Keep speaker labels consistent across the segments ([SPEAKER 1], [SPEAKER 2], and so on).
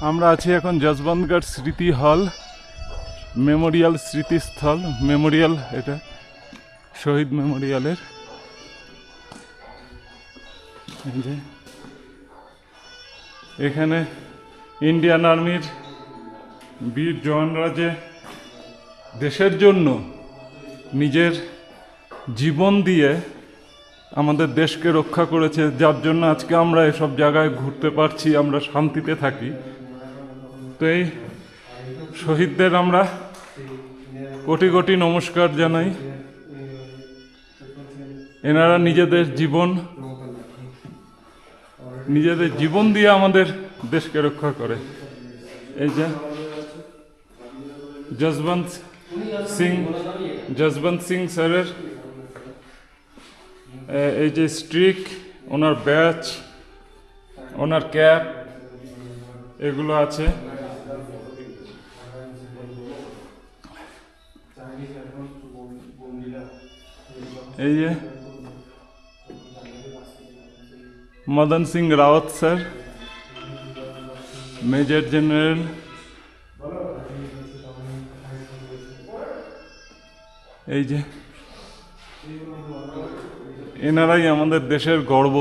[SPEAKER 1] আমরা আছি এখন যশবন্তগড় স্মৃতি হল, মেমোরিয়াল স্মৃতিস্থল, মেমোরিয়াল, এটা শহীদ মেমোরিয়ালের। এই যে এখানে ইন্ডিয়ান আর্মির বীর জওয়ানরা যে দেশের জন্য নিজের জীবন দিয়ে আমাদের দেশকে রক্ষা করেছে, যার জন্য আজকে আমরা এসব জায়গায় ঘুরতে পারছি, আমরা শান্তিতে থাকি। তো এই শহীদদের আমরা কোটি কোটি নমস্কার জানাই। এনারা নিজেদের জীবন দিয়ে আমাদের দেশকে রক্ষা করে। এই যে যশবন্ত সিং স্যারের এই যে স্ট্রিক, ওনার ব্যাচ, ওনার ক্যাপ, এগুলো আছে। এই যে Madan Singh Rawat sir, major general. এই যে এনারাই আমাদের দেশের গর্ব।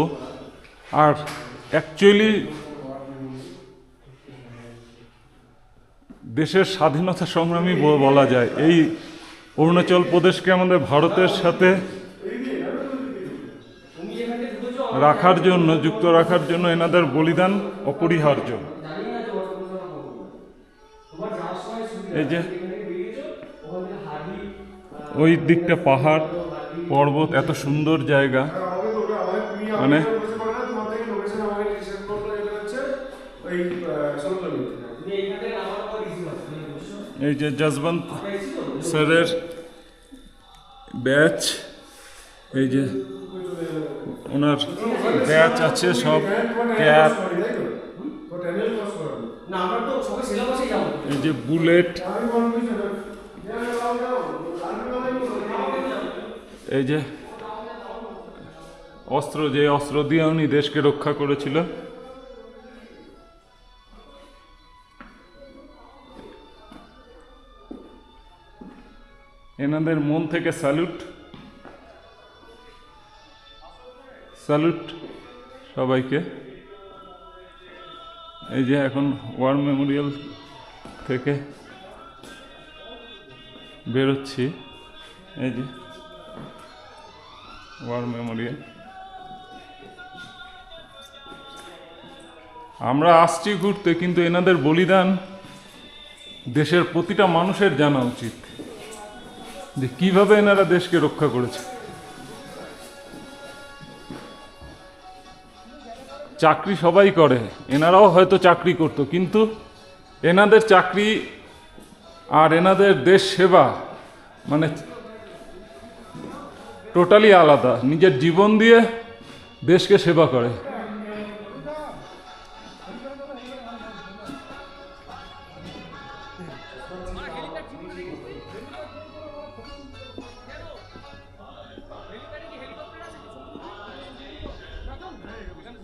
[SPEAKER 1] আর অ্যাকচুয়ালি দেশের স্বাধীনতা সংগ্রামী বলা যায়। এই অরুণাচল প্রদেশকে আমাদের ভারতের সাথে রাখার জন্য, যুক্ত রাখার জন্য এনাদের বলিদান অপরিহার্য। এই যে ওই দিকটা পাহাড় পর্বত, এত সুন্দর জায়গা, মানে এই যে যশবন্ত স্যারের ব্যাচ, এই যে ওনার ব্যাচ আছে, সব ক্যাপ, এই যে বুলেট, এই যে অস্ত্র, যে অস্ত্র দিয়ে উনি দেশকে রক্ষা করেছিল। এনাদের মন থেকে স্যালুট সবাইকে। এই যে এখন ওয়ার মেমোরিয়াল থেকে বেরোচ্ছি। এই যে ওয়ার মেমোরিয়াল, আমরা আসছি ঘুরতে, কিন্তু এনাদের বলিদান দেশের প্রতিটা মানুষের জানা উচিত, যে কিভাবে এনারা দেশকে রক্ষা করেছে। চাকরি সবাই করে, এনারাও হয়তো চাকরি করতো, কিন্তু এনাদের চাকরি আর এনাদের দেশ সেবা মানে টোটালি আলাদা। নিজের জীবন দিয়ে দেশকে সেবা করে।